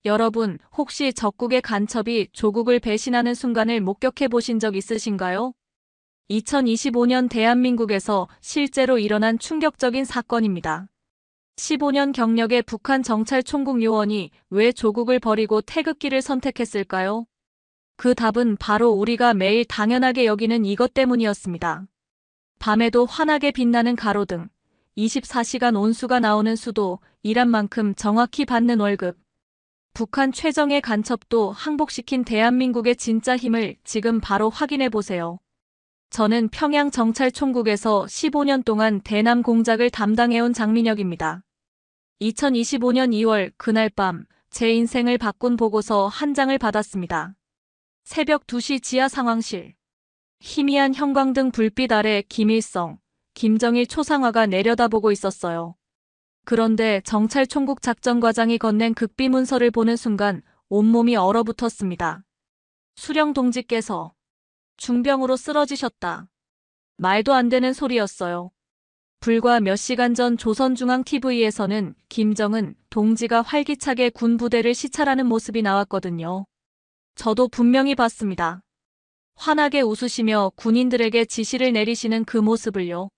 여러분, 혹시 적국의 간첩이 조국을 배신하는 순간을 목격해 보신 적 있으신가요? 2025년 대한민국에서 실제로 일어난 충격적인 사건입니다. 15년 경력의 북한 정찰 총국 요원이 왜 조국을 버리고 태극기를 선택했을까요? 그 답은 바로 우리가 매일 당연하게 여기는 이것 때문이었습니다. 밤에도 환하게 빛나는 가로등, 24시간 온수가 나오는 수도, 일한 만큼 정확히 받는 월급. 북한 최정예 간첩도 항복시킨 대한민국의 진짜 힘을 지금 바로 확인해 보세요. 저는 평양 정찰총국에서 15년 동안 대남 공작을 담당해온 장민혁입니다. 2025년 2월 그날 밤 제 인생을 바꾼 보고서 한 장을 받았습니다. 새벽 2시 지하 상황실. 희미한 형광등 불빛 아래 김일성, 김정일 초상화가 내려다보고 있었어요. 그런데 정찰총국 작전과장이 건넨 극비 문서를 보는 순간 온몸이 얼어붙었습니다. 수령 동지께서 중병으로 쓰러지셨다. 말도 안 되는 소리였어요. 불과 몇 시간 전 조선중앙TV에서는 김정은 동지가 활기차게 군 부대를 시찰하는 모습이 나왔거든요. 저도 분명히 봤습니다. 환하게 웃으시며 군인들에게 지시를 내리시는 그 모습을요.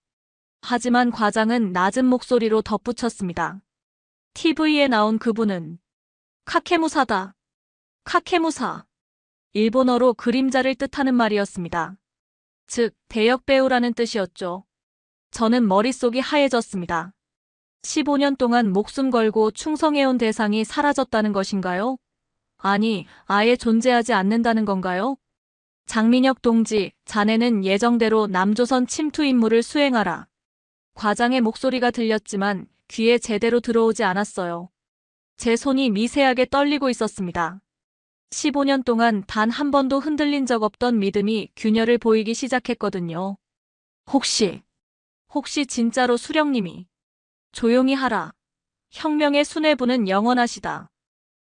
하지만 과장은 낮은 목소리로 덧붙였습니다. TV에 나온 그분은 카케무사다. 카케무사. 일본어로 그림자를 뜻하는 말이었습니다. 즉, 대역배우라는 뜻이었죠. 저는 머릿속이 하얘졌습니다. 15년 동안 목숨 걸고 충성해온 대상이 사라졌다는 것인가요? 아니, 아예 존재하지 않는다는 건가요? 장민혁 동지, 자네는 예정대로 남조선 침투 임무를 수행하라. 과장의 목소리가 들렸지만 귀에 제대로 들어오지 않았어요. 제 손이 미세하게 떨리고 있었습니다. 15년 동안 단 한 번도 흔들린 적 없던 믿음이 균열을 보이기 시작했거든요. 혹시 진짜로 수령님이 조용히 하라. 혁명의 수뇌부는 영원하시다.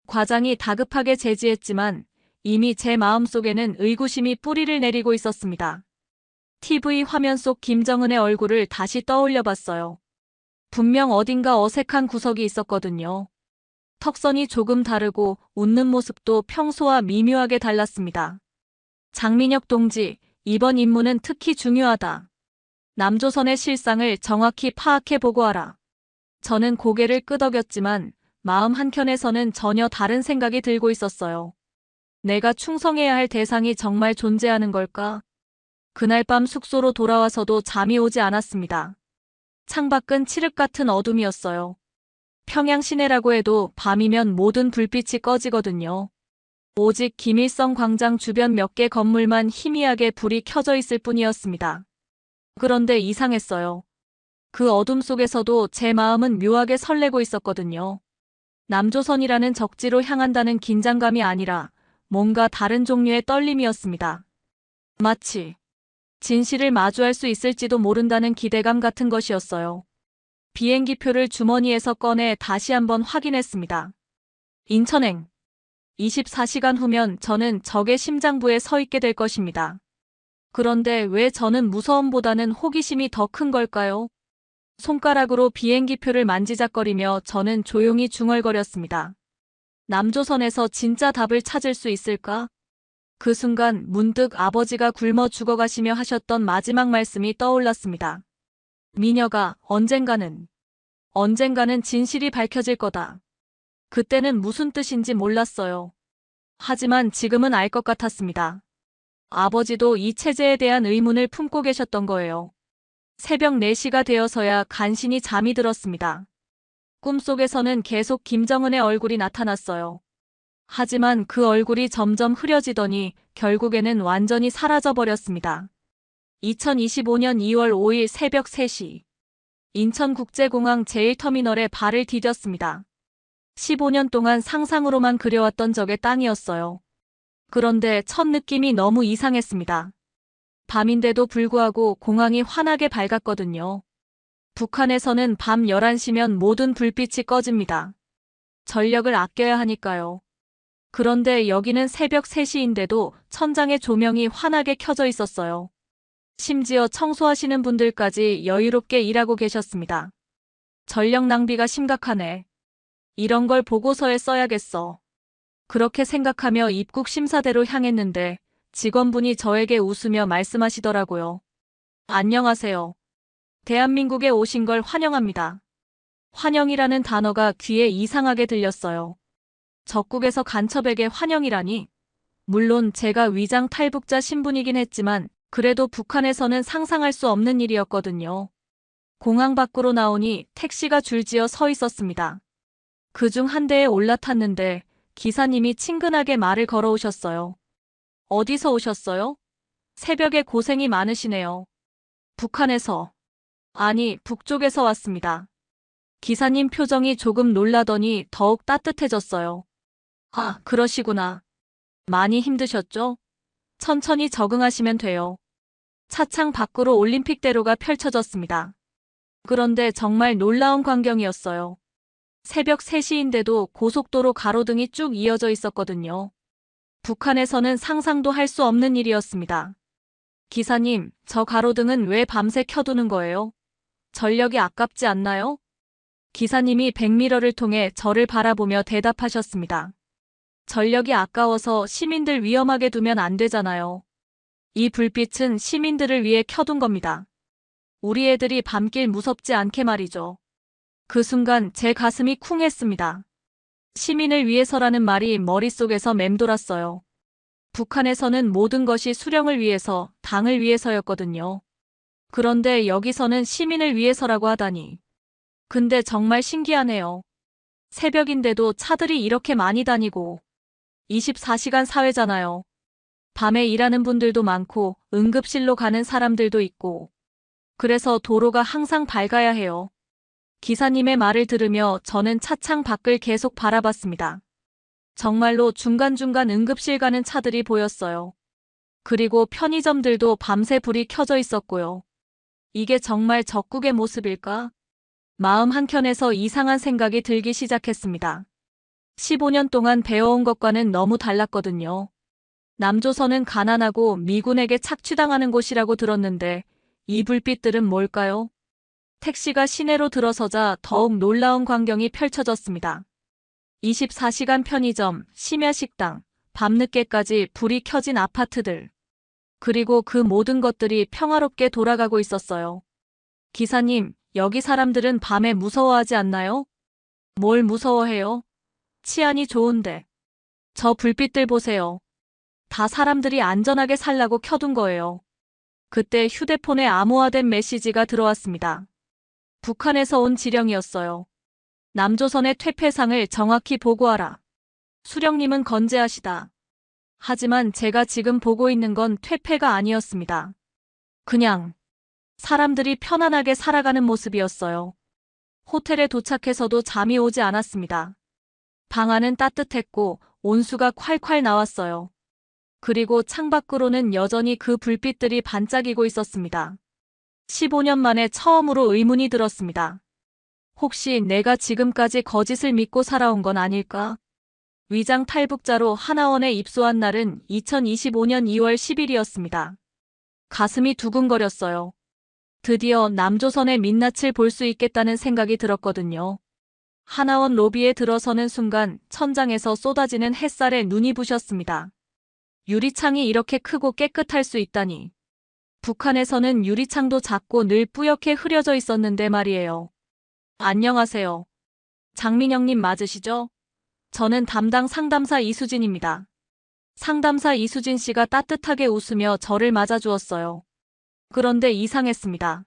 과장이 다급하게 제지했지만 이미 제 마음속에는 의구심이 뿌리를 내리고 있었습니다. TV 화면 속 김정은의 얼굴을 다시 떠올려 봤어요. 분명 어딘가 어색한 구석이 있었거든요. 턱선이 조금 다르고 웃는 모습도 평소와 미묘하게 달랐습니다. 장민혁 동지, 이번 임무는 특히 중요하다. 남조선의 실상을 정확히 파악해 보고하라. 저는 고개를 끄덕였지만 마음 한켠에서는 전혀 다른 생각이 들고 있었어요. 내가 충성해야 할 대상이 정말 존재하는 걸까? 그날 밤 숙소로 돌아와서도 잠이 오지 않았습니다. 창밖은 칠흑 같은 어둠이었어요. 평양 시내라고 해도 밤이면 모든 불빛이 꺼지거든요. 오직 김일성 광장 주변 몇 개 건물만 희미하게 불이 켜져 있을 뿐이었습니다. 그런데 이상했어요. 그 어둠 속에서도 제 마음은 묘하게 설레고 있었거든요. 남조선이라는 적지로 향한다는 긴장감이 아니라 뭔가 다른 종류의 떨림이었습니다. 마치 진실을 마주할 수 있을지도 모른다는 기대감 같은 것이었어요. 비행기표를 주머니에서 꺼내 다시 한번 확인했습니다. 인천행. 24시간 후면 저는 적의 심장부에 서 있게 될 것입니다. 그런데 왜 저는 무서움보다는 호기심이 더 큰 걸까요? 손가락으로 비행기표를 만지작거리며 저는 조용히 중얼거렸습니다. 남조선에서 진짜 답을 찾을 수 있을까? 그 순간 문득 아버지가 굶어 죽어가시며 하셨던 마지막 말씀이 떠올랐습니다. 미녀가 언젠가는 진실이 밝혀질 거다. 그때는 무슨 뜻인지 몰랐어요. 하지만 지금은 알 것 같았습니다. 아버지도 이 체제에 대한 의문을 품고 계셨던 거예요. 새벽 4시가 되어서야 간신히 잠이 들었습니다. 꿈속에서는 계속 김정은의 얼굴이 나타났어요. 하지만 그 얼굴이 점점 흐려지더니 결국에는 완전히 사라져버렸습니다. 2025년 2월 5일 새벽 3시. 인천국제공항 제1터미널에 발을 디뎠습니다. 15년 동안 상상으로만 그려왔던 적의 땅이었어요. 그런데 첫 느낌이 너무 이상했습니다. 밤인데도 불구하고 공항이 환하게 밝았거든요. 북한에서는 밤 11시면 모든 불빛이 꺼집니다. 전력을 아껴야 하니까요. 그런데 여기는 새벽 3시인데도 천장에 조명이 환하게 켜져 있었어요. 심지어 청소하시는 분들까지 여유롭게 일하고 계셨습니다. 전력 낭비가 심각하네. 이런 걸 보고서에 써야겠어. 그렇게 생각하며 입국 심사대로 향했는데 직원분이 저에게 웃으며 말씀하시더라고요. 안녕하세요. 대한민국에 오신 걸 환영합니다. 환영이라는 단어가 귀에 이상하게 들렸어요. 적국에서 간첩에게 환영이라니. 물론 제가 위장 탈북자 신분이긴 했지만 그래도 북한에서는 상상할 수 없는 일이었거든요. 공항 밖으로 나오니 택시가 줄지어 서 있었습니다. 그중 한 대에 올라탔는데 기사님이 친근하게 말을 걸어오셨어요. 어디서 오셨어요? 새벽에 고생이 많으시네요. 북한에서. 아니, 북쪽에서 왔습니다. 기사님 표정이 조금 놀라더니 더욱 따뜻해졌어요. 아, 그러시구나. 많이 힘드셨죠? 천천히 적응하시면 돼요. 차창 밖으로 올림픽대로가 펼쳐졌습니다. 그런데 정말 놀라운 광경이었어요. 새벽 3시인데도 고속도로 가로등이 쭉 이어져 있었거든요. 북한에서는 상상도 할 수 없는 일이었습니다. 기사님, 저 가로등은 왜 밤새 켜두는 거예요? 전력이 아깝지 않나요? 기사님이 백미러를 통해 저를 바라보며 대답하셨습니다. 전력이 아까워서 시민들 위험하게 두면 안 되잖아요. 이 불빛은 시민들을 위해 켜둔 겁니다. 우리 애들이 밤길 무섭지 않게 말이죠. 그 순간 제 가슴이 쿵했습니다. 시민을 위해서라는 말이 머릿속에서 맴돌았어요. 북한에서는 모든 것이 수령을 위해서, 당을 위해서였거든요. 그런데 여기서는 시민을 위해서라고 하다니. 근데 정말 신기하네요. 새벽인데도 차들이 이렇게 많이 다니고 24시간 사회잖아요. 밤에 일하는 분들도 많고 응급실로 가는 사람들도 있고 그래서 도로가 항상 밝아야 해요. 기사님의 말을 들으며 저는 차창 밖을 계속 바라봤습니다. 정말로 중간중간 응급실 가는 차들이 보였어요. 그리고 편의점들도 밤새 불이 켜져 있었고요. 이게 정말 적국의 모습일까? 마음 한켠에서 이상한 생각이 들기 시작했습니다. 15년 동안 배워온 것과는 너무 달랐거든요. 남조선은 가난하고 미군에게 착취당하는 곳이라고 들었는데 이 불빛들은 뭘까요? 택시가 시내로 들어서자 더욱 놀라운 광경이 펼쳐졌습니다. 24시간 편의점, 심야식당, 밤늦게까지 불이 켜진 아파트들. 그리고 그 모든 것들이 평화롭게 돌아가고 있었어요. 기사님, 여기 사람들은 밤에 무서워하지 않나요? 뭘 무서워해요? 치안이 좋은데. 저 불빛들 보세요. 다 사람들이 안전하게 살라고 켜둔 거예요. 그때 휴대폰에 암호화된 메시지가 들어왔습니다. 북한에서 온 지령이었어요. 남조선의 퇴폐상을 정확히 보고하라. 수령님은 건재하시다. 하지만 제가 지금 보고 있는 건 퇴폐가 아니었습니다. 그냥 사람들이 편안하게 살아가는 모습이었어요. 호텔에 도착해서도 잠이 오지 않았습니다. 방 안은 따뜻했고 온수가 콸콸 나왔어요. 그리고 창밖으로는 여전히 그 불빛들이 반짝이고 있었습니다. 15년 만에 처음으로 의문이 들었습니다. 혹시 내가 지금까지 거짓을 믿고 살아온 건 아닐까? 위장 탈북자로 하나원에 입소한 날은 2025년 2월 10일이었습니다. 가슴이 두근거렸어요. 드디어 남조선의 민낯을 볼 수 있겠다는 생각이 들었거든요. 하나원 로비에 들어서는 순간 천장에서 쏟아지는 햇살에 눈이 부셨습니다. 유리창이 이렇게 크고 깨끗할 수 있다니. 북한에서는 유리창도 작고 늘 뿌옇게 흐려져 있었는데 말이에요. 안녕하세요. 장민영님 맞으시죠? 저는 담당 상담사 이수진입니다. 상담사 이수진 씨가 따뜻하게 웃으며 저를 맞아주었어요. 그런데 이상했습니다.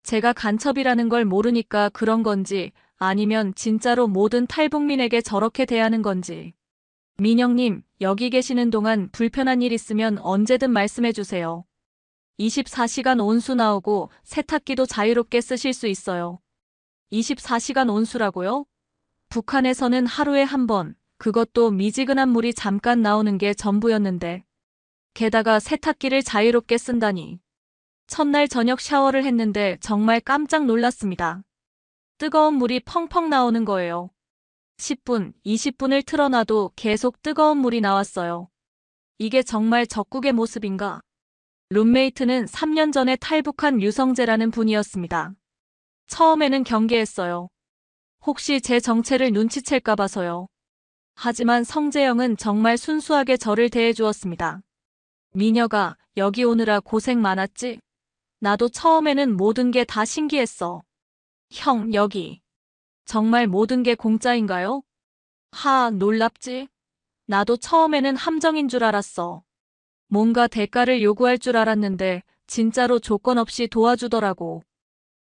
제가 간첩이라는 걸 모르니까 그런 건지 아니면 진짜로 모든 탈북민에게 저렇게 대하는 건지. 민영님, 여기 계시는 동안 불편한 일 있으면 언제든 말씀해 주세요. 24시간 온수 나오고 세탁기도 자유롭게 쓰실 수 있어요. 24시간 온수라고요? 북한에서는 하루에 한 번, 그것도 미지근한 물이 잠깐 나오는 게 전부였는데. 게다가 세탁기를 자유롭게 쓴다니. 첫날 저녁 샤워를 했는데 정말 깜짝 놀랐습니다. 뜨거운 물이 펑펑 나오는 거예요. 10분, 20분을 틀어놔도 계속 뜨거운 물이 나왔어요. 이게 정말 적국의 모습인가? 룸메이트는 3년 전에 탈북한 류성재라는 분이었습니다. 처음에는 경계했어요. 혹시 제 정체를 눈치챌까 봐서요. 하지만 성재영은 정말 순수하게 저를 대해주었습니다. 미녀가 여기 오느라 고생 많았지? 나도 처음에는 모든 게 다 신기했어. 형, 여기. 정말 모든 게 공짜인가요? 놀랍지? 나도 처음에는 함정인 줄 알았어. 뭔가 대가를 요구할 줄 알았는데 진짜로 조건 없이 도와주더라고.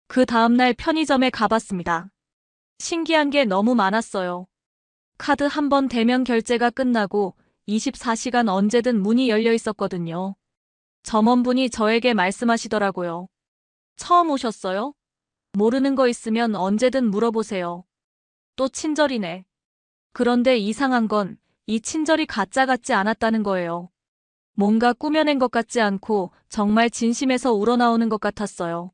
그 다음날 편의점에 가봤습니다. 신기한 게 너무 많았어요. 카드 한 번 대면 결제가 끝나고 24시간 언제든 문이 열려 있었거든요. 점원분이 저에게 말씀하시더라고요. 처음 오셨어요? 모르는 거 있으면 언제든 물어보세요. 또 친절이네. 그런데 이상한 건 이 친절이 가짜 같지 않았다는 거예요. 뭔가 꾸며낸 것 같지 않고 정말 진심에서 우러나오는 것 같았어요.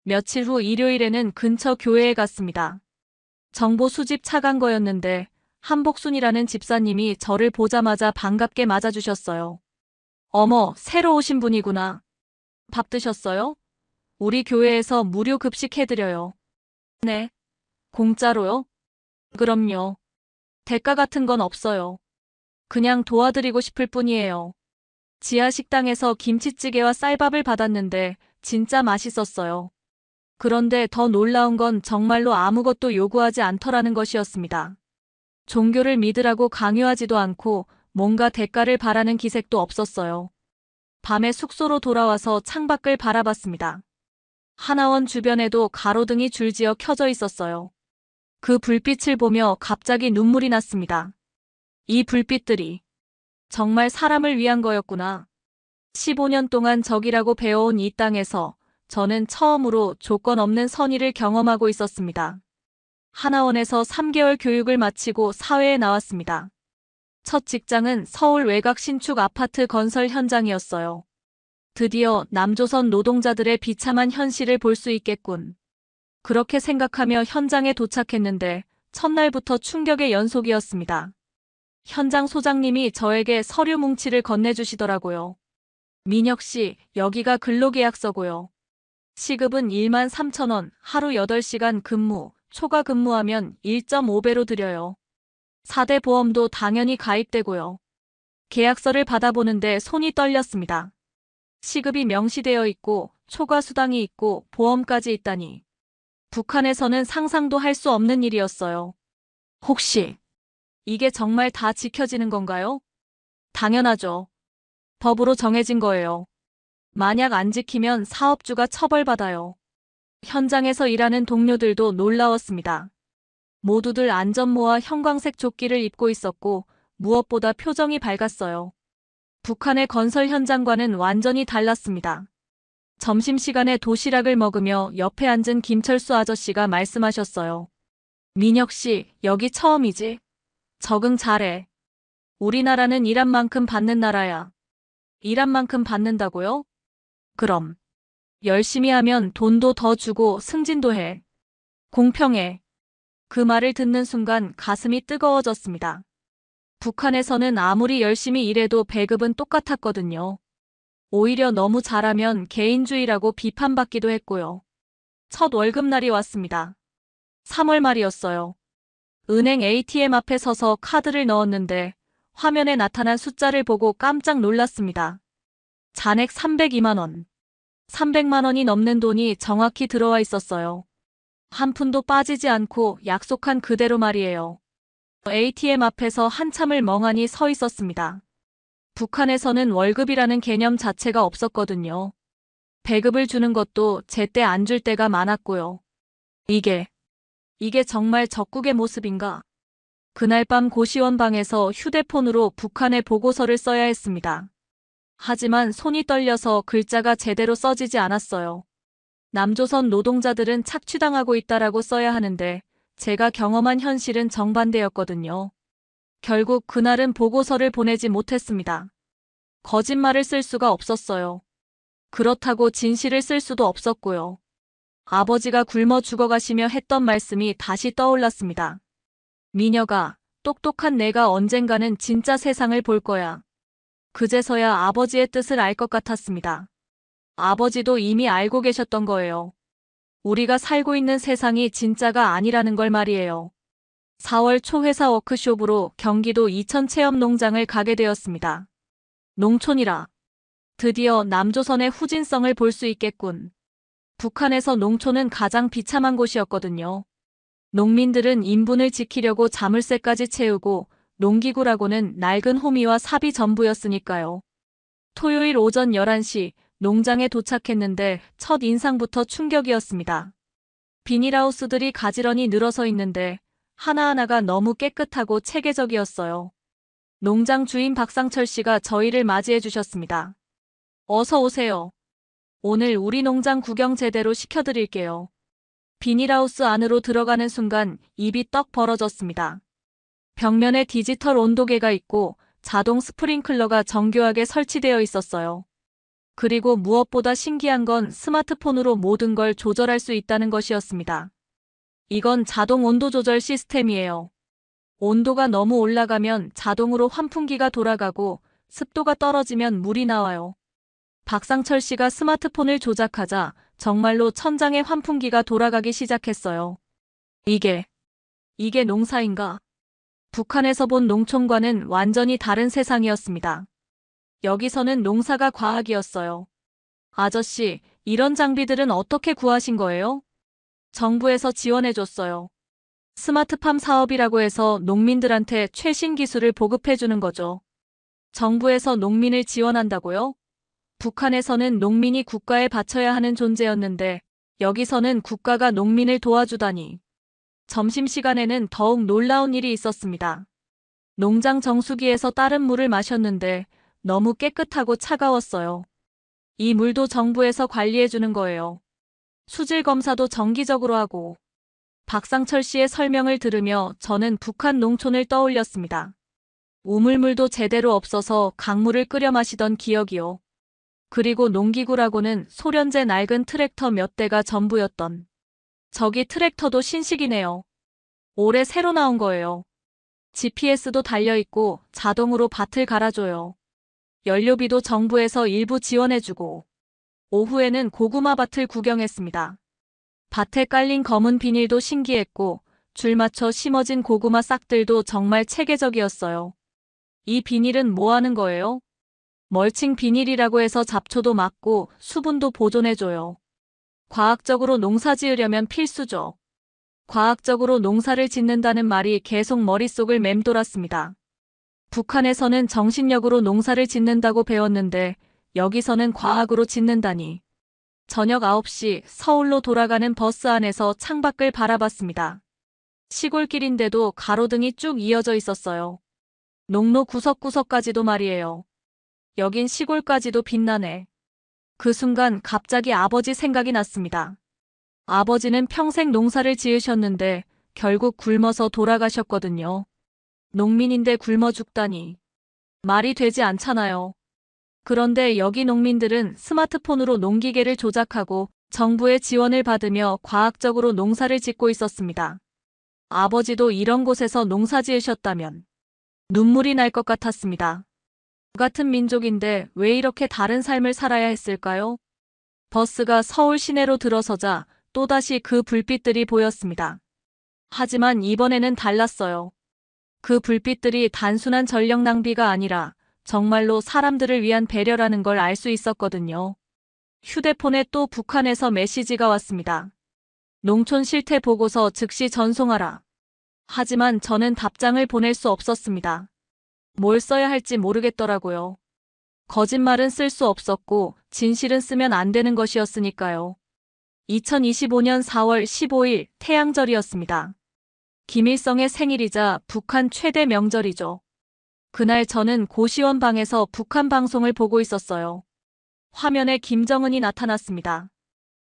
며칠 후 일요일에는 근처 교회에 갔습니다. 정보 수집 차간 거였는데 한복순이라는 집사님이 저를 보자마자 반갑게 맞아주셨어요. 어머, 새로 오신 분이구나. 밥 드셨어요? 우리 교회에서 무료 급식 해드려요. 네. 공짜로요? 그럼요. 대가 같은 건 없어요. 그냥 도와드리고 싶을 뿐이에요. 지하 식당에서 김치찌개와 쌀밥을 받았는데 진짜 맛있었어요. 그런데 더 놀라운 건 정말로 아무것도 요구하지 않더라는 것이었습니다. 종교를 믿으라고 강요하지도 않고 뭔가 대가를 바라는 기색도 없었어요. 밤에 숙소로 돌아와서 창밖을 바라봤습니다. 하나원 주변에도 가로등이 줄지어 켜져 있었어요. 그 불빛을 보며 갑자기 눈물이 났습니다. 이 불빛들이 정말 사람을 위한 거였구나. 15년 동안 적이라고 배워온 이 땅에서 저는 처음으로 조건 없는 선의를 경험하고 있었습니다. 하나원에서 3개월 교육을 마치고 사회에 나왔습니다. 첫 직장은 서울 외곽 신축 아파트 건설 현장이었어요. 드디어 남조선 노동자들의 비참한 현실을 볼 수 있겠군. 그렇게 생각하며 현장에 도착했는데 첫날부터 충격의 연속이었습니다. 현장 소장님이 저에게 서류 뭉치를 건네주시더라고요. 민혁 씨, 여기가 근로계약서고요. 시급은 13,000원, 하루 8시간 근무, 초과 근무하면 1.5배로 드려요. 4대 보험도 당연히 가입되고요. 계약서를 받아보는데 손이 떨렸습니다. 시급이 명시되어 있고 초과 수당이 있고 보험까지 있다니. 북한에서는 상상도 할 수 없는 일이었어요. 혹시 이게 정말 다 지켜지는 건가요? 당연하죠. 법으로 정해진 거예요. 만약 안 지키면 사업주가 처벌받아요. 현장에서 일하는 동료들도 놀라웠습니다. 모두들 안전모와 형광색 조끼를 입고 있었고 무엇보다 표정이 밝았어요. 북한의 건설 현장과는 완전히 달랐습니다. 점심시간에 도시락을 먹으며 옆에 앉은 김철수 아저씨가 말씀하셨어요. 민혁 씨, 여기 처음이지? 적응 잘해. 우리나라는 일한 만큼 받는 나라야. 일한 만큼 받는다고요? 그럼. 열심히 하면 돈도 더 주고 승진도 해. 공평해. 그 말을 듣는 순간 가슴이 뜨거워졌습니다. 북한에서는 아무리 열심히 일해도 배급은 똑같았거든요. 오히려 너무 잘하면 개인주의라고 비판받기도 했고요. 첫 월급날이 왔습니다. 3월 말이었어요. 은행 ATM 앞에 서서 카드를 넣었는데 화면에 나타난 숫자를 보고 깜짝 놀랐습니다. 잔액 302만 원. 300만 원이 넘는 돈이 정확히 들어와 있었어요. 한 푼도 빠지지 않고 약속한 그대로 말이에요. ATM 앞에서 한참을 멍하니 서 있었습니다. 북한에서는 월급이라는 개념 자체가 없었거든요. 배급을 주는 것도 제때 안 줄 때가 많았고요. 이게 정말 적국의 모습인가? 그날 밤 고시원 방에서 휴대폰으로 북한의 보고서를 써야 했습니다. 하지만 손이 떨려서 글자가 제대로 써지지 않았어요. 남조선 노동자들은 착취당하고 있다라고 써야 하는데 제가 경험한 현실은 정반대였거든요. 결국 그날은 보고서를 보내지 못했습니다. 거짓말을 쓸 수가 없었어요. 그렇다고 진실을 쓸 수도 없었고요. 아버지가 굶어 죽어가시며 했던 말씀이 다시 떠올랐습니다. 미녀가, 똑똑한 내가 언젠가는 진짜 세상을 볼 거야. 그제서야 아버지의 뜻을 알 것 같았습니다. 아버지도 이미 알고 계셨던 거예요. 우리가 살고 있는 세상이 진짜가 아니라는 걸 말이에요. 4월 초 회사 워크숍으로 경기도 이천 체험 농장을 가게 되었습니다. 농촌이라 드디어 남조선의 후진성을 볼 수 있겠군. 북한에서 농촌은 가장 비참한 곳이었거든요. 농민들은 인분을 지키려고 자물쇠까지 채우고 농기구라고는 낡은 호미와 삽이 전부였으니까요. 토요일 오전 11시 농장에 도착했는데 첫 인상부터 충격이었습니다. 비닐하우스들이 가지런히 늘어서 있는데 하나하나가 너무 깨끗하고 체계적이었어요. 농장 주인 박상철 씨가 저희를 맞이해 주셨습니다. 어서 오세요. 오늘 우리 농장 구경 제대로 시켜드릴게요. 비닐하우스 안으로 들어가는 순간 입이 떡 벌어졌습니다. 벽면에 디지털 온도계가 있고 자동 스프링클러가 정교하게 설치되어 있었어요. 그리고 무엇보다 신기한 건 스마트폰으로 모든 걸 조절할 수 있다는 것이었습니다. 이건 자동 온도 조절 시스템이에요. 온도가 너무 올라가면 자동으로 환풍기가 돌아가고 습도가 떨어지면 물이 나와요. 박상철 씨가 스마트폰을 조작하자 정말로 천장에 환풍기가 돌아가기 시작했어요. 이게 농사인가? 북한에서 본 농촌과는 완전히 다른 세상이었습니다. 여기서는 농사가 과학이었어요. 아저씨, 이런 장비들은 어떻게 구하신 거예요? 정부에서 지원해줬어요. 스마트팜 사업이라고 해서 농민들한테 최신 기술을 보급해주는 거죠. 정부에서 농민을 지원한다고요? 북한에서는 농민이 국가에 바쳐야 하는 존재였는데 여기서는 국가가 농민을 도와주다니. 점심시간에는 더욱 놀라운 일이 있었습니다. 농장 정수기에서 따른 물을 마셨는데 너무 깨끗하고 차가웠어요. 이 물도 정부에서 관리해주는 거예요. 수질 검사도 정기적으로 하고. 박상철 씨의 설명을 들으며 저는 북한 농촌을 떠올렸습니다. 우물물도 제대로 없어서 강물을 끓여 마시던 기억이요. 그리고 농기구라고는 소련제 낡은 트랙터 몇 대가 전부였던. 저기 트랙터도 신식이네요. 올해 새로 나온 거예요. GPS도 달려있고 자동으로 밭을 갈아줘요. 연료비도 정부에서 일부 지원해주고. 오후에는 고구마 밭을 구경했습니다. 밭에 깔린 검은 비닐도 신기했고 줄 맞춰 심어진 고구마 싹들도 정말 체계적이었어요. 이 비닐은 뭐 하는 거예요? 멀칭 비닐이라고 해서 잡초도 막고 수분도 보존해줘요. 과학적으로 농사 지으려면 필수죠. 과학적으로 농사를 짓는다는 말이 계속 머릿속을 맴돌았습니다. 북한에서는 정신력으로 농사를 짓는다고 배웠는데 여기서는 과학으로 짓는다니. 저녁 9시 서울로 돌아가는 버스 안에서 창밖을 바라봤습니다. 시골길인데도 가로등이 쭉 이어져 있었어요. 농로 구석구석까지도 말이에요. 여긴 시골까지도 빛나네. 그 순간 갑자기 아버지 생각이 났습니다. 아버지는 평생 농사를 지으셨는데 결국 굶어서 돌아가셨거든요. 농민인데 굶어 죽다니. 말이 되지 않잖아요. 그런데 여기 농민들은 스마트폰으로 농기계를 조작하고 정부의 지원을 받으며 과학적으로 농사를 짓고 있었습니다. 아버지도 이런 곳에서 농사 지으셨다면 눈물이 날 것 같았습니다. 같은 민족인데 왜 이렇게 다른 삶을 살아야 했을까요? 버스가 서울 시내로 들어서자 또다시 그 불빛들이 보였습니다. 하지만 이번에는 달랐어요. 그 불빛들이 단순한 전력 낭비가 아니라 정말로 사람들을 위한 배려라는 걸 알 수 있었거든요. 휴대폰에 또 북한에서 메시지가 왔습니다. 농촌 실태 보고서 즉시 전송하라. 하지만 저는 답장을 보낼 수 없었습니다. 뭘 써야 할지 모르겠더라고요. 거짓말은 쓸 수 없었고 진실은 쓰면 안 되는 것이었으니까요. 2025년 4월 15일 태양절이었습니다. 김일성의 생일이자 북한 최대 명절이죠. 그날 저는 고시원 방에서 북한 방송을 보고 있었어요. 화면에 김정은이 나타났습니다.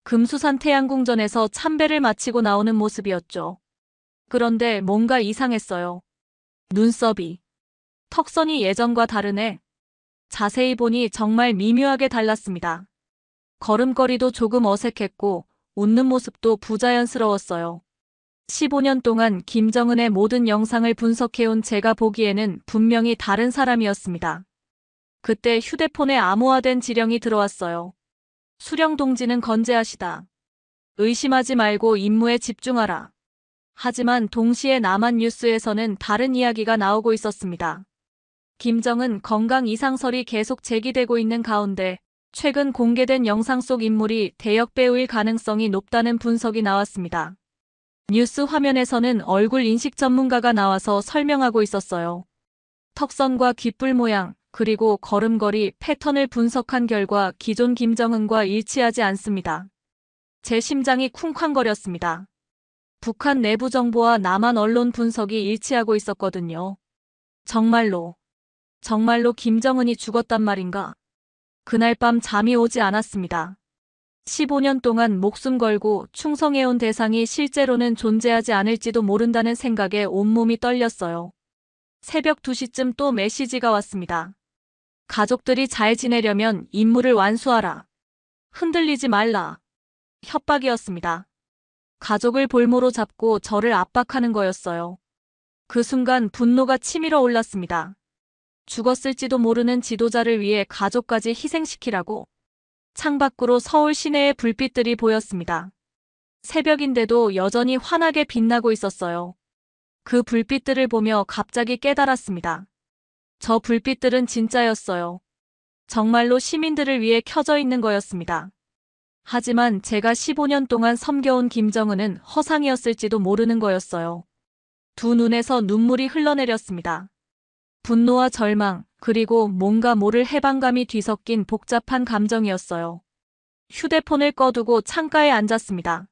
금수산 태양궁전에서 참배를 마치고 나오는 모습이었죠. 그런데 뭔가 이상했어요. 눈썹이. 턱선이 예전과 다르네. 자세히 보니 정말 미묘하게 달랐습니다. 걸음걸이도 조금 어색했고 웃는 모습도 부자연스러웠어요. 15년 동안 김정은의 모든 영상을 분석해온 제가 보기에는 분명히 다른 사람이었습니다. 그때 휴대폰에 암호화된 지령이 들어왔어요. 수령 동지는 건재하시다. 의심하지 말고 임무에 집중하라. 하지만 동시에 남한 뉴스에서는 다른 이야기가 나오고 있었습니다. 김정은 건강 이상설이 계속 제기되고 있는 가운데 최근 공개된 영상 속 인물이 대역 배우일 가능성이 높다는 분석이 나왔습니다. 뉴스 화면에서는 얼굴 인식 전문가가 나와서 설명하고 있었어요. 턱선과 귓불 모양, 그리고 걸음걸이 패턴을 분석한 결과 기존 김정은과 일치하지 않습니다. 제 심장이 쿵쾅거렸습니다. 북한 내부 정보와 남한 언론 분석이 일치하고 있었거든요. 정말로 김정은이 죽었단 말인가? 그날 밤 잠이 오지 않았습니다. 15년 동안 목숨 걸고 충성해온 대상이 실제로는 존재하지 않을지도 모른다는 생각에 온몸이 떨렸어요. 새벽 2시쯤 또 메시지가 왔습니다. 가족들이 잘 지내려면 임무를 완수하라. 흔들리지 말라. 협박이었습니다. 가족을 볼모로 잡고 저를 압박하는 거였어요. 그 순간 분노가 치밀어 올랐습니다. 죽었을지도 모르는 지도자를 위해 가족까지 희생시키라고. 창밖으로 서울 시내의 불빛들이 보였습니다. 새벽인데도 여전히 환하게 빛나고 있었어요. 그 불빛들을 보며 갑자기 깨달았습니다. 저 불빛들은 진짜였어요. 정말로 시민들을 위해 켜져 있는 거였습니다. 하지만 제가 15년 동안 섬겨온 김정은은 허상이었을지도 모르는 거였어요. 두 눈에서 눈물이 흘러내렸습니다. 분노와 절망, 그리고 뭔가 모를 해방감이 뒤섞인 복잡한 감정이었어요. 휴대폰을 꺼두고 창가에 앉았습니다.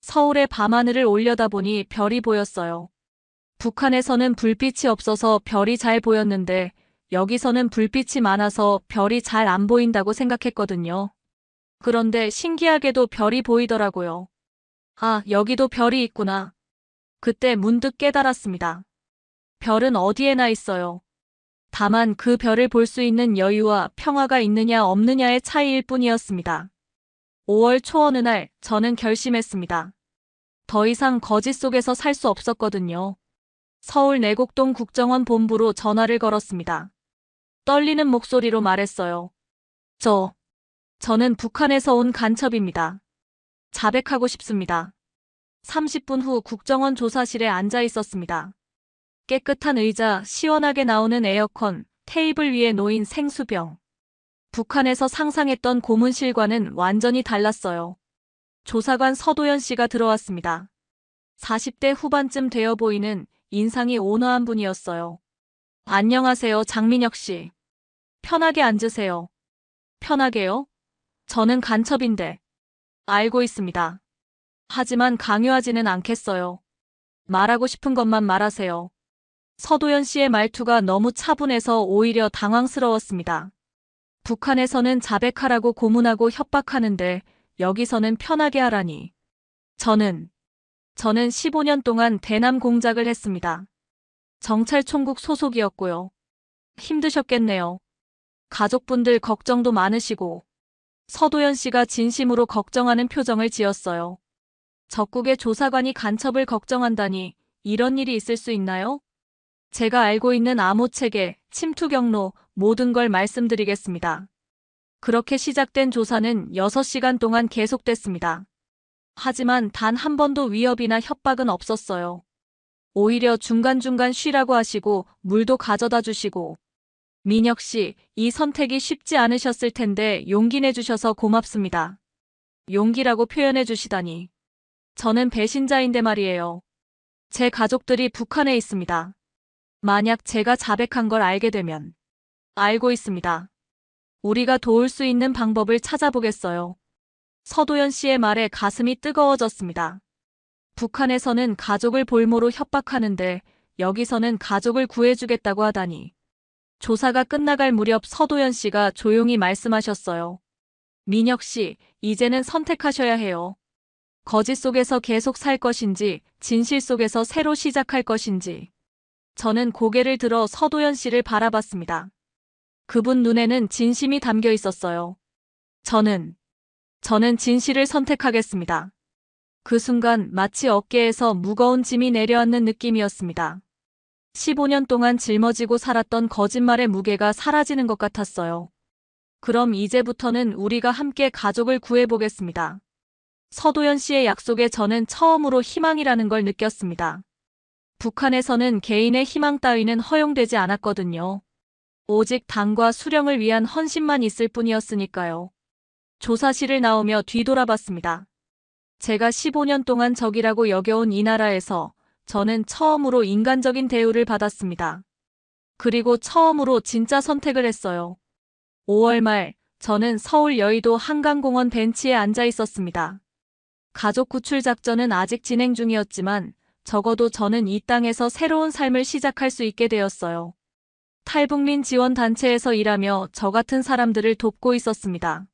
서울의 밤하늘을 올려다보니 별이 보였어요. 북한에서는 불빛이 없어서 별이 잘 보였는데 여기서는 불빛이 많아서 별이 잘 안 보인다고 생각했거든요. 그런데 신기하게도 별이 보이더라고요. 아, 여기도 별이 있구나. 그때 문득 깨달았습니다. 별은 어디에나 있어요. 다만 그 별을 볼 수 있는 여유와 평화가 있느냐 없느냐의 차이일 뿐이었습니다. 5월 초 어느 날 저는 결심했습니다. 더 이상 거짓 속에서 살 수 없었거든요. 서울 내곡동 국정원 본부로 전화를 걸었습니다. 떨리는 목소리로 말했어요. 저는 북한에서 온 간첩입니다. 자백하고 싶습니다. 30분 후 국정원 조사실에 앉아 있었습니다. 깨끗한 의자, 시원하게 나오는 에어컨, 테이블 위에 놓인 생수병. 북한에서 상상했던 고문실과는 완전히 달랐어요. 조사관 서도연 씨가 들어왔습니다. 40대 후반쯤 되어 보이는 인상이 온화한 분이었어요. 안녕하세요, 장민혁 씨. 편하게 앉으세요. 편하게요? 저는 간첩인데. 알고 있습니다. 하지만 강요하지는 않겠어요. 말하고 싶은 것만 말하세요. 서도연 씨의 말투가 너무 차분해서 오히려 당황스러웠습니다. 북한에서는 자백하라고 고문하고 협박하는데 여기서는 편하게 하라니. 저는 15년 동안 대남 공작을 했습니다. 정찰총국 소속이었고요. 힘드셨겠네요. 가족분들 걱정도 많으시고. 서도연 씨가 진심으로 걱정하는 표정을 지었어요. 적국의 조사관이 간첩을 걱정한다니 이런 일이 있을 수 있나요? 제가 알고 있는 암호 체계, 침투 경로, 모든 걸 말씀드리겠습니다. 그렇게 시작된 조사는 6시간 동안 계속됐습니다. 하지만 단 한 번도 위협이나 협박은 없었어요. 오히려 중간중간 쉬라고 하시고 물도 가져다 주시고. 민혁 씨, 이 선택이 쉽지 않으셨을 텐데 용기 내주셔서 고맙습니다. 용기라고 표현해 주시다니. 저는 배신자인데 말이에요. 제 가족들이 북한에 있습니다. 만약 제가 자백한 걸 알게 되면. 알고 있습니다. 우리가 도울 수 있는 방법을 찾아보겠어요. 서도연 씨의 말에 가슴이 뜨거워졌습니다. 북한에서는 가족을 볼모로 협박하는데 여기서는 가족을 구해주겠다고 하다니. 조사가 끝나갈 무렵 서도연 씨가 조용히 말씀하셨어요. 민혁 씨, 이제는 선택하셔야 해요. 거짓 속에서 계속 살 것인지, 진실 속에서 새로 시작할 것인지. 저는 고개를 들어 서도연 씨를 바라봤습니다. 그분 눈에는 진심이 담겨 있었어요. 저는 진실을 선택하겠습니다. 그 순간 마치 어깨에서 무거운 짐이 내려앉는 느낌이었습니다. 15년 동안 짊어지고 살았던 거짓말의 무게가 사라지는 것 같았어요. 그럼 이제부터는 우리가 함께 가족을 구해보겠습니다. 서도연 씨의 약속에 저는 처음으로 희망이라는 걸 느꼈습니다. 북한에서는 개인의 희망 따위는 허용되지 않았거든요. 오직 당과 수령을 위한 헌신만 있을 뿐이었으니까요. 조사실을 나오며 뒤돌아봤습니다. 제가 15년 동안 적이라고 여겨온 이 나라에서 저는 처음으로 인간적인 대우를 받았습니다. 그리고 처음으로 진짜 선택을 했어요. 5월 말, 저는 서울 여의도 한강공원 벤치에 앉아 있었습니다. 가족 구출 작전은 아직 진행 중이었지만 적어도 저는 이 땅에서 새로운 삶을 시작할 수 있게 되었어요. 탈북민 지원 단체에서 일하며 저 같은 사람들을 돕고 있었습니다.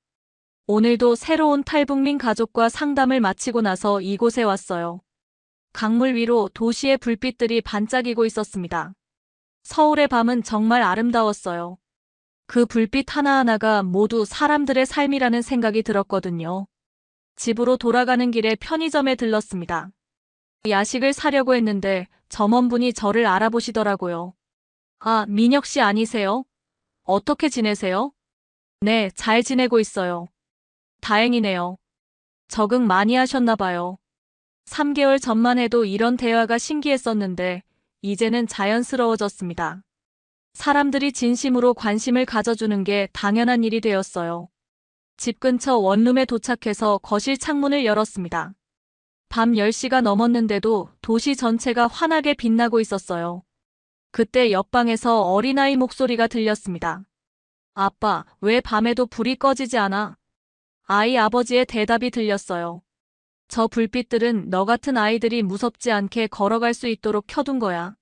오늘도 새로운 탈북민 가족과 상담을 마치고 나서 이곳에 왔어요. 강물 위로 도시의 불빛들이 반짝이고 있었습니다. 서울의 밤은 정말 아름다웠어요. 그 불빛 하나하나가 모두 사람들의 삶이라는 생각이 들었거든요. 집으로 돌아가는 길에 편의점에 들렀습니다. 야식을 사려고 했는데 점원분이 저를 알아보시더라고요. 아, 민혁 씨 아니세요? 어떻게 지내세요? 네, 잘 지내고 있어요. 다행이네요. 적응 많이 하셨나 봐요. 3개월 전만 해도 이런 대화가 신기했었는데 이제는 자연스러워졌습니다. 사람들이 진심으로 관심을 가져주는 게 당연한 일이 되었어요. 집 근처 원룸에 도착해서 거실 창문을 열었습니다. 밤 10시가 넘었는데도 도시 전체가 환하게 빛나고 있었어요. 그때 옆방에서 어린아이 목소리가 들렸습니다. 아빠, 왜 밤에도 불이 꺼지지 않아? 아이 아버지의 대답이 들렸어요. 저 불빛들은 너 같은 아이들이 무섭지 않게 걸어갈 수 있도록 켜둔 거야.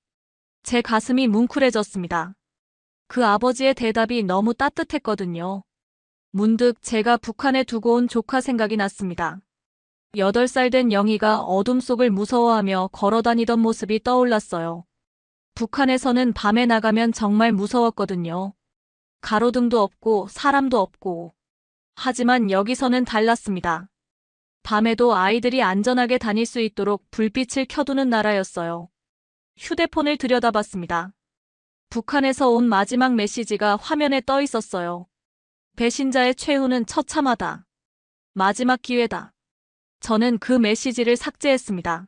제 가슴이 뭉클해졌습니다. 그 아버지의 대답이 너무 따뜻했거든요. 문득 제가 북한에 두고 온 조카 생각이 났습니다. 8살 된 영희가 어둠 속을 무서워하며 걸어다니던 모습이 떠올랐어요. 북한에서는 밤에 나가면 정말 무서웠거든요. 가로등도 없고 사람도 없고. 하지만 여기서는 달랐습니다. 밤에도 아이들이 안전하게 다닐 수 있도록 불빛을 켜두는 나라였어요. 휴대폰을 들여다봤습니다. 북한에서 온 마지막 메시지가 화면에 떠 있었어요. 배신자의 최후는 처참하다. 마지막 기회다. 저는 그 메시지를 삭제했습니다.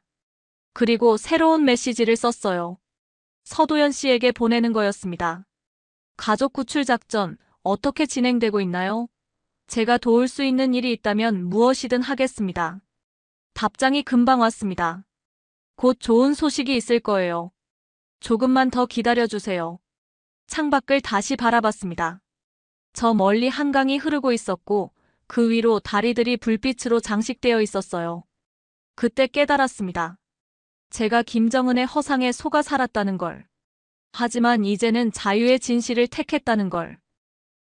그리고 새로운 메시지를 썼어요. 서도연 씨에게 보내는 거였습니다. 가족 구출 작전 어떻게 진행되고 있나요? 제가 도울 수 있는 일이 있다면 무엇이든 하겠습니다. 답장이 금방 왔습니다. 곧 좋은 소식이 있을 거예요. 조금만 더 기다려주세요. 창밖을 다시 바라봤습니다. 저 멀리 한강이 흐르고 있었고 그 위로 다리들이 불빛으로 장식되어 있었어요. 그때 깨달았습니다. 제가 김정은의 허상에 속아 살았다는 걸. 하지만 이제는 자유의 진실을 택했다는 걸.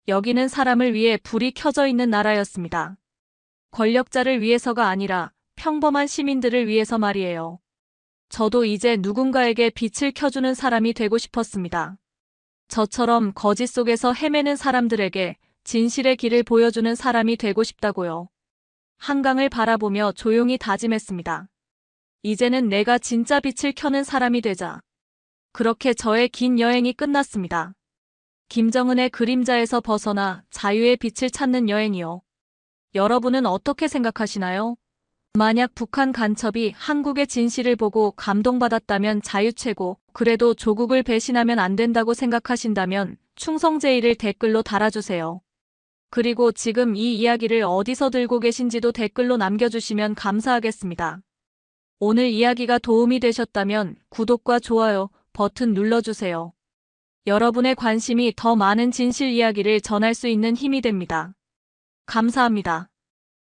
여기는 사람을 위해 불이 켜져 있는 나라였습니다. 권력자를 위해서가 아니라 평범한 시민들을 위해서 말이에요. 저도 이제 누군가에게 빛을 켜주는 사람이 되고 싶었습니다. 저처럼 거짓 속에서 헤매는 사람들에게 진실의 길을 보여주는 사람이 되고 싶다고요. 한강을 바라보며 조용히 다짐했습니다. 이제는 내가 진짜 빛을 켜는 사람이 되자. 그렇게 저의 긴 여행이 끝났습니다. 김정은의 그림자에서 벗어나 자유의 빛을 찾는 여행이요. 여러분은 어떻게 생각하시나요? 만약 북한 간첩이 한국의 진실을 보고 감동받았다면 자유 최고, 그래도 조국을 배신하면 안 된다고 생각하신다면 충성제의를 댓글로 달아주세요. 그리고 지금 이 이야기를 어디서 들고 계신지도 댓글로 남겨주시면 감사하겠습니다. 오늘 이야기가 도움이 되셨다면 구독과 좋아요 버튼 눌러주세요. 여러분의 관심이 더 많은 진실 이야기를 전할 수 있는 힘이 됩니다. 감사합니다.